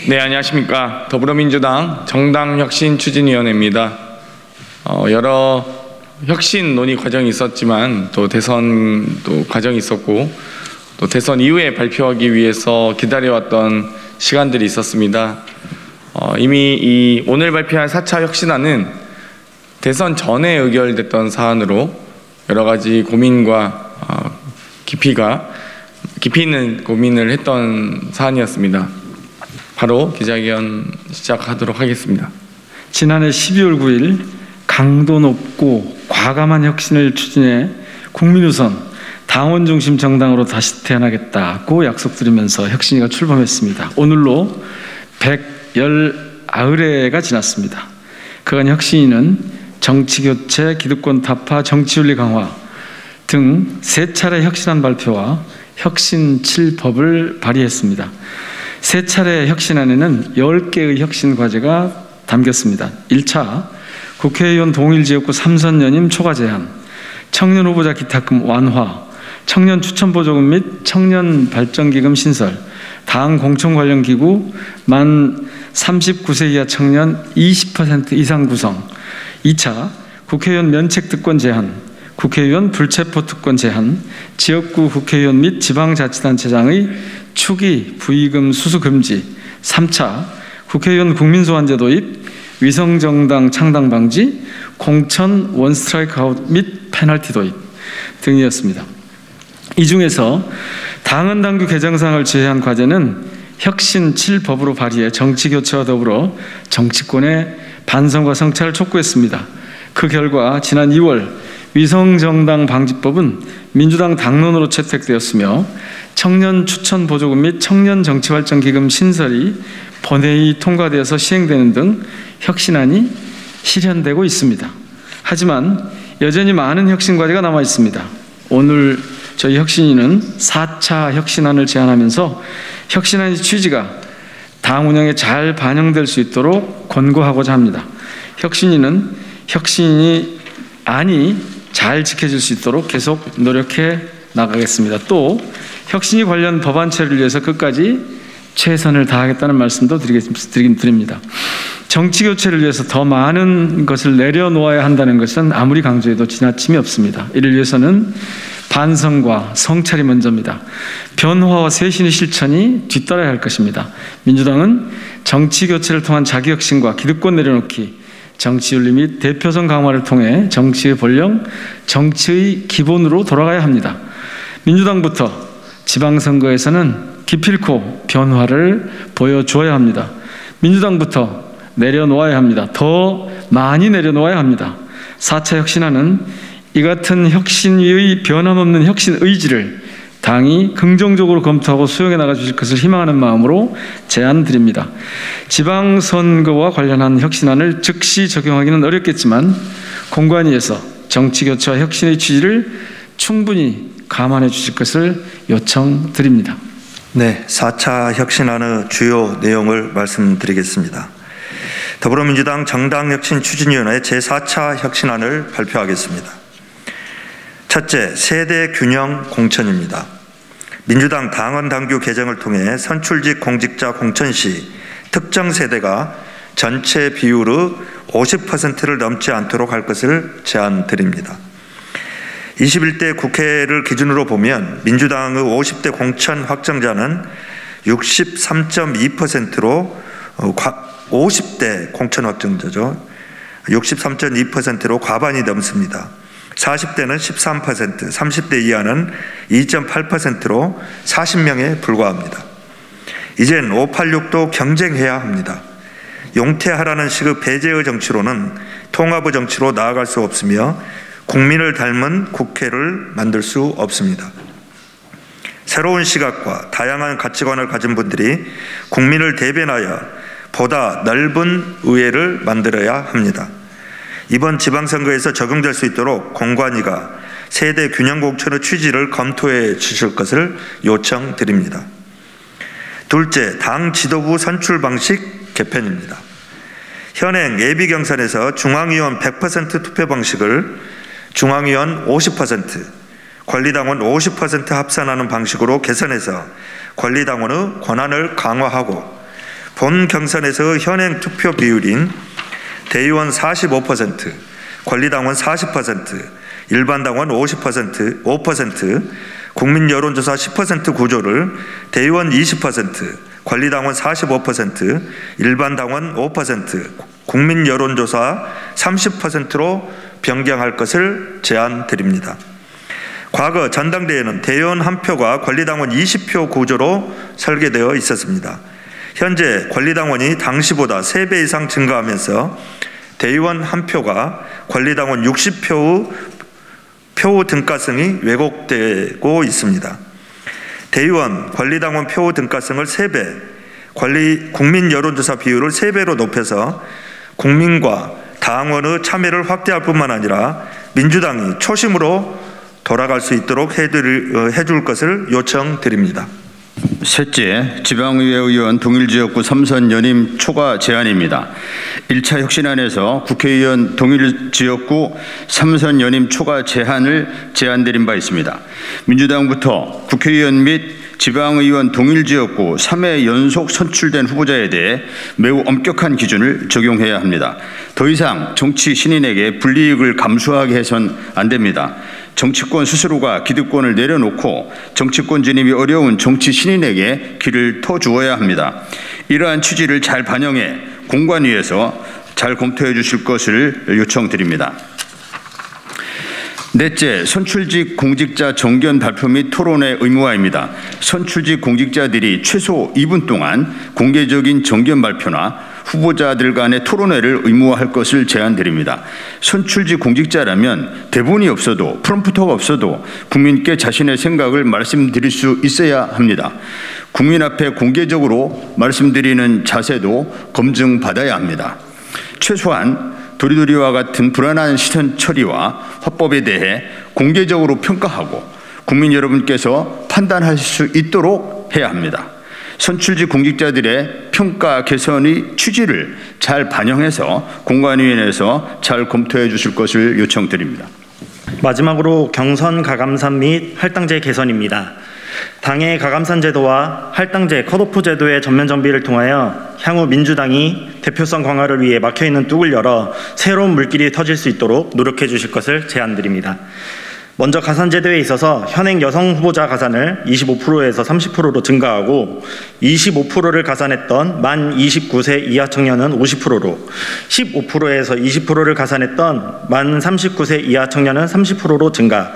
네, 안녕하십니까. 더불어민주당 정당혁신추진위원회입니다. 여러 혁신 논의 과정이 있었지만 또 대선도 과정이 있었고 또 대선 이후에 발표하기 위해서 기다려왔던 시간들이 있었습니다. 이미 오늘 발표한 4차 혁신안은 대선 전에 의결됐던 사안으로 여러 가지 고민과 깊이 있는 고민을 했던 사안이었습니다. 바로 기자회견 시작하도록 하겠습니다. 지난해 12월 9일 강도 높고 과감한 혁신을 추진해 국민우선 당원 중심 정당으로 다시 태어나겠다고 약속드리면서 혁신위가 출범했습니다. 오늘로 119회가 지났습니다. 그간 혁신위는 정치교체, 기득권 타파, 정치윤리 강화 등 3차례 혁신안 발표와 혁신 7법을 발의했습니다. 3차례 혁신안에는 10개의 혁신 과제가 담겼습니다. 1차 국회의원 동일지역구 3선 연임 초과 제한, 청년 후보자 기탁금 완화, 청년 추천보조금 및 청년 발전기금 신설, 당 공천 관련 기구 만 39세 이하 청년 20% 이상 구성. 2차 국회의원 면책 특권 제한, 국회의원 불체포 특권 제한, 지역구 국회의원 및 지방자치단체장의 추기 부의금 수수 금지. 3차 국회의원 국민소환제 도입, 위성정당 창당 방지, 공천 원스트라이크 아웃 및 페널티 도입 등이었습니다. 이 중에서 당헌 당규 개정사항을 제외한 과제는 혁신 7법으로 발의해 정치교체와 더불어 정치권의 반성과 성찰을 촉구했습니다. 그 결과 지난 2월 위성정당 방지법은 민주당 당론으로 채택되었으며 청년 추천 보조금 및 청년 정치활동기금 신설이 본회의 통과되어서 시행되는 등 혁신안이 실현되고 있습니다. 하지만 여전히 많은 혁신 과제가 남아 있습니다. 오늘 저희 혁신위는 4차 혁신안을 제안하면서 혁신안의 취지가 당 운영에 잘 반영될 수 있도록 권고하고자 합니다. 혁신위는 혁신안이 잘 지켜질 수 있도록 계속 노력해 나가겠습니다. 또 혁신위 관련 법안 처리를 위해서 끝까지 최선을 다하겠다는 말씀도 드립니다. 정치 교체를 위해서 더 많은 것을 내려놓아야 한다는 것은 아무리 강조해도 지나침이 없습니다. 이를 위해서는 반성과 성찰이 먼저입니다. 변화와 쇄신의 실천이 뒤따라야 할 것입니다. 민주당은 정치 교체를 통한 자기혁신과 기득권 내려놓기, 정치윤리 및 대표성 강화를 통해 정치의 본령, 정치의 기본으로 돌아가야 합니다. 민주당부터 지방선거에서는 기필코 변화를 보여줘야 합니다. 민주당부터 내려놓아야 합니다. 더 많이 내려놓아야 합니다. 4차 혁신안은 이 같은 혁신위의 변함없는 혁신 의지를 당이 긍정적으로 검토하고 수용해 나가주실 것을 희망하는 마음으로 제안드립니다. 지방선거와 관련한 혁신안을 즉시 적용하기는 어렵겠지만 공관위에서 정치교체와 혁신의 취지를 충분히 감안해 주실 것을 요청드립니다. 네, 4차 혁신안의 주요 내용을 말씀드리겠습니다. 더불어민주당 정당혁신추진위원회 제4차 혁신안을 발표하겠습니다. 첫째, 세대 균형 공천입니다. 민주당 당헌 당규 개정을 통해 선출직 공직자 공천 시 특정 세대가 전체 비율의 50%를 넘지 않도록 할 것을 제안드립니다. 21대 국회를 기준으로 보면 민주당의 50대 공천 확정자는 63.2%로 50대 공천 확정자죠. 63.2%로 과반이 넘습니다. 40대는 13%, 30대 이하는 2.8%로 40명에 불과합니다. 이젠 586도 경쟁해야 합니다. 용퇴하라는 식의 배제의 정치로는 통합의 정치로 나아갈 수 없으며 국민을 닮은 국회를 만들 수 없습니다. 새로운 시각과 다양한 가치관을 가진 분들이 국민을 대변하여 보다 넓은 의회를 만들어야 합니다. 이번 지방선거에서 적용될 수 있도록 공관위가 세대 균형 공천의 취지를 검토해 주실 것을 요청드립니다. 둘째, 당 지도부 선출 방식 개편입니다. 현행 예비경선에서 중앙위원 100% 투표 방식을 중앙위원 50%, 권리당원 50% 합산하는 방식으로 개선해서 권리당원의 권한을 강화하고 본 경선에서 현행 투표 비율인 대의원 45%, 권리당원 40%, 일반당원 5%, 국민 여론조사 10% 구조를 대의원 20%, 권리당원 45%, 일반당원 5%, 국민 여론조사 30%로 변경할 것을 제안드립니다. 과거 전당대회는 대의원 1표가 권리당원 20표 구조로 설계되어 있었습니다. 현재 권리당원이 당시보다 3배 이상 증가하면서 대의원 1표가 권리당원 60표의 표 등가성이 왜곡되고 있습니다. 대의원 권리당원 표 등가성을 3배, 국민 여론조사 비율을 3배로 높여서 국민과 당원의 참여를 확대할 뿐만 아니라 민주당이 초심으로 돌아갈 수 있도록 해줄 것을 요청드립니다. 셋째, 지방의회 의원 동일지역구 3선 연임 초과 제한입니다. 1차 혁신안에서 국회의원 동일지역구 3선 연임 초과 제한을 제안드린 바 있습니다. 민주당부터 국회의원 및 지방의원 동일지역구 3회 연속 선출된 후보자에 대해 매우 엄격한 기준을 적용해야 합니다. 더 이상 정치 신인에게 불이익을 감수하게 해선 안 됩니다. 정치권 스스로가 기득권을 내려놓고 정치권 진입이 어려운 정치 신인에게 길을 터주어야 합니다. 이러한 취지를 잘 반영해 공관위에서 잘 검토해 주실 것을 요청드립니다. 넷째, 선출직 공직자 정견 발표 및 토론의 의무화입니다. 선출직 공직자들이 최소 2분 동안 공개적인 정견 발표나 후보자들 간의 토론회를 의무화할 것을 제안드립니다. 선출직 공직자라면 대본이 없어도 프롬프터가 없어도 국민께 자신의 생각을 말씀드릴 수 있어야 합니다. 국민 앞에 공개적으로 말씀드리는 자세도 검증받아야 합니다. 최소한 도리도리와 같은 불안한 시선 처리와 화법에 대해 공개적으로 평가하고 국민 여러분께서 판단하실 수 있도록 해야 합니다. 선출직 공직자들의 평가 개선의 취지를 잘 반영해서 공관위원회에서 잘 검토해 주실 것을 요청드립니다. 마지막으로 경선 가감산 및 할당제 개선입니다. 당의 가감산 제도와 할당제 컷오프 제도의 전면 정비를 통하여 향후 민주당이 대표성 강화를 위해 막혀있는 뚝을 열어 새로운 물길이 터질 수 있도록 노력해 주실 것을 제안드립니다. 먼저 가산제도에 있어서 현행 여성 후보자 가산을 25%에서 30%로 증가하고 25%를 가산했던 만 29세 이하 청년은 50%로 15%에서 20%를 가산했던 만 39세 이하 청년은 30%로 증가,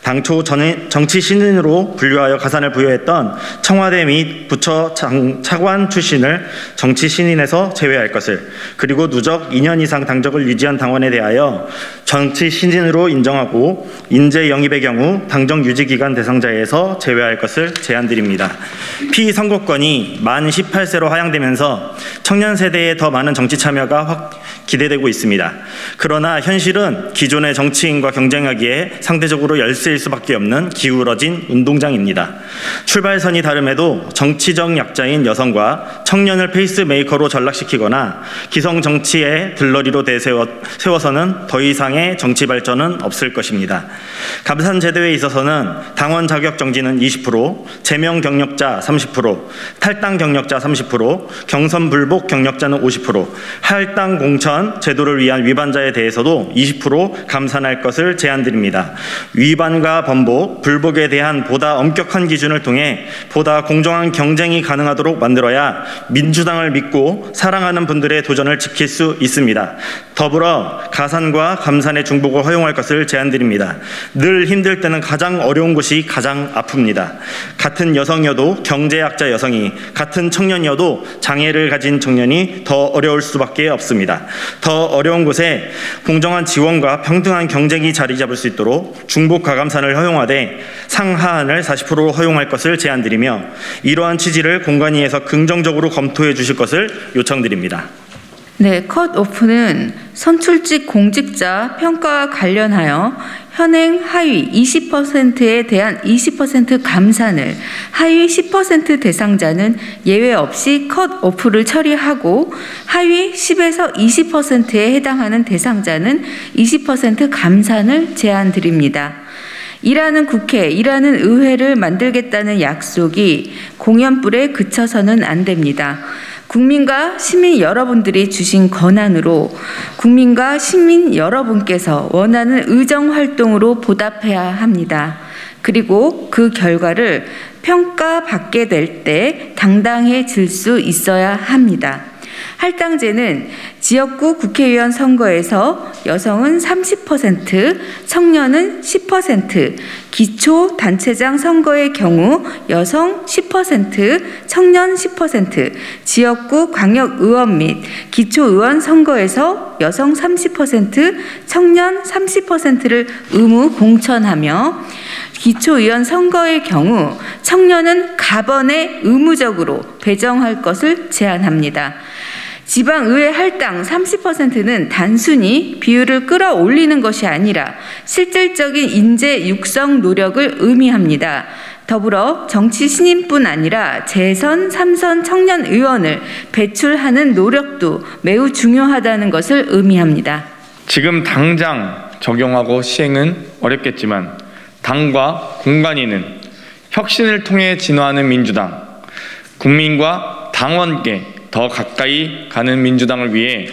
당초 정치 신인으로 분류하여 가산을 부여했던 청와대 및 부처 차관 출신을 정치 신인에서 제외할 것을, 그리고 누적 2년 이상 당적을 유지한 당원에 대하여 정치 신인으로 인정하고 인재 영입의 경우 당적 유지 기간 대상자에서 제외할 것을 제안드립니다. 피선거권이 만 18세로 하향되면서 청년 세대에 더 많은 정치 참여가 기대되고 있습니다. 그러나 현실은 기존의 정치인과 경쟁하기에 상대적으로 열세일 수밖에 없는 기울어진 운동장입니다. 출발선이 다름에도 정치적 약자인 여성과 청년을 페이스메이커로 전락시키거나 기성 정치의 들러리로 세워서는 더 이상의 정치 발전은 없을 것입니다. 감산 제도에 있어서는 당원 자격 정지는 20%, 제명 경력자 30%, 탈당 경력자 30%, 경선 불복 경력자는 50%, 할당 공천 제도를 위한 위반자에 대해서도 20% 감산할 것을 제안드립니다. 위반과 번복, 불복에 대한 보다 엄격한 기준을 통해 보다 공정한 경쟁이 가능하도록 만들어야 민주당을 믿고 사랑하는 분들의 도전을 지킬 수 있습니다. 더불어 가산과 감산의 중복을 허용할 것을 제안드립니다. 늘 힘들 때는 가장 어려운 곳이 가장 아픕니다. 같은 여성이어도 경제약자 여성이, 같은 청년이어도 장애를 가진 청년이 더 어려울 수밖에 없습니다. 더 어려운 곳에 공정한 지원과 평등한 경쟁이 자리 잡을 수 있도록 중복 가감산을 허용하되 상하한을 40% 허용할 것을 제안드리며 이러한 취지를 공관위에서 긍정적으로 검토해 주실 것을 요청드립니다. 네, 컷오프는 선출직 공직자 평가와 관련하여 현행 하위 20%에 대한 20% 감산을, 하위 10% 대상자는 예외 없이 컷오프를 처리하고 하위 10에서 20%에 해당하는 대상자는 20% 감산을 제안드립니다. 일하는 국회, 일하는 의회를 만들겠다는 약속이 공연불에 그쳐서는 안 됩니다. 국민과 시민 여러분들이 주신 권한으로 국민과 시민 여러분께서 원하는 의정 활동으로 보답해야 합니다. 그리고 그 결과를 평가받게 될 때 당당해질 수 있어야 합니다. 할당제는 지역구 국회의원 선거에서 여성은 30%, 청년은 10%, 기초단체장 선거의 경우 여성 10%, 청년 10%, 지역구 광역의원 및 기초의원 선거에서 여성 30%, 청년 30%를 의무 공천하며 기초의원 선거의 경우 청년은 가번에 의무적으로 배정할 것을 제안합니다. 지방의회 할당 30%는 단순히 비율을 끌어올리는 것이 아니라 실질적인 인재 육성 노력을 의미합니다. 더불어 정치 신인뿐 아니라 재선, 3선 청년 의원을 배출하는 노력도 매우 중요하다는 것을 의미합니다. 지금 당장 적용하고 시행은 어렵겠지만 당과 공간위는 혁신을 통해 진화하는 민주당, 국민과 당원께 더 가까이 가는 민주당을 위해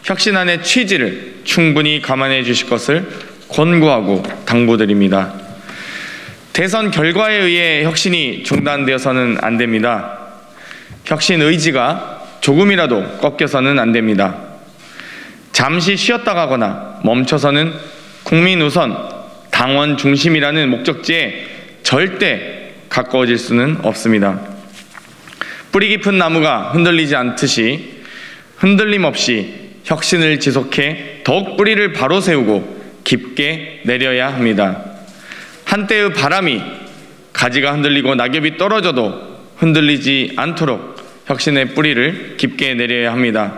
혁신안의 취지를 충분히 감안해 주실 것을 권고하고 당부드립니다. 대선 결과에 의해 혁신이 중단되어서는 안 됩니다. 혁신 의지가 조금이라도 꺾여서는 안 됩니다. 잠시 쉬었다 가거나 멈춰서는 국민 우선, 당원 중심이라는 목적지에 절대 가까워질 수는 없습니다. 뿌리 깊은 나무가 흔들리지 않듯이 흔들림 없이 혁신을 지속해 더욱 뿌리를 바로 세우고 깊게 내려야 합니다. 한때의 바람이 가지가 흔들리고 낙엽이 떨어져도 흔들리지 않도록 혁신의 뿌리를 깊게 내려야 합니다.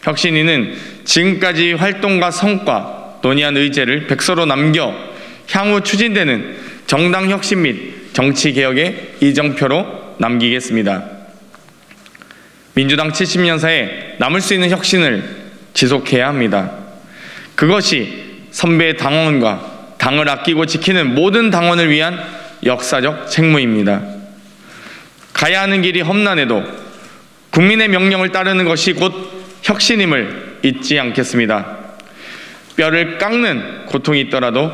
혁신위는 지금까지 활동과 성과, 논의한 의제를 백서로 남겨 향후 추진되는 정당 혁신 및 정치 개혁의 이정표로 남기겠습니다. 민주당 70년사에 남을 수 있는 혁신을 지속해야 합니다. 그것이 선배 당원과 당을 아끼고 지키는 모든 당원을 위한 역사적 책무입니다. 가야 하는 길이 험난해도 국민의 명령을 따르는 것이 곧 혁신임을 잊지 않겠습니다. 뼈를 깎는 고통이 있더라도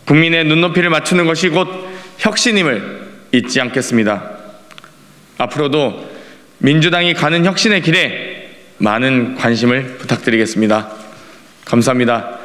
국민의 눈높이를 맞추는 것이 곧 혁신임을 잊지 않겠습니다. 앞으로도 민주당이 가는 혁신의 길에 많은 관심을 부탁드리겠습니다. 감사합니다.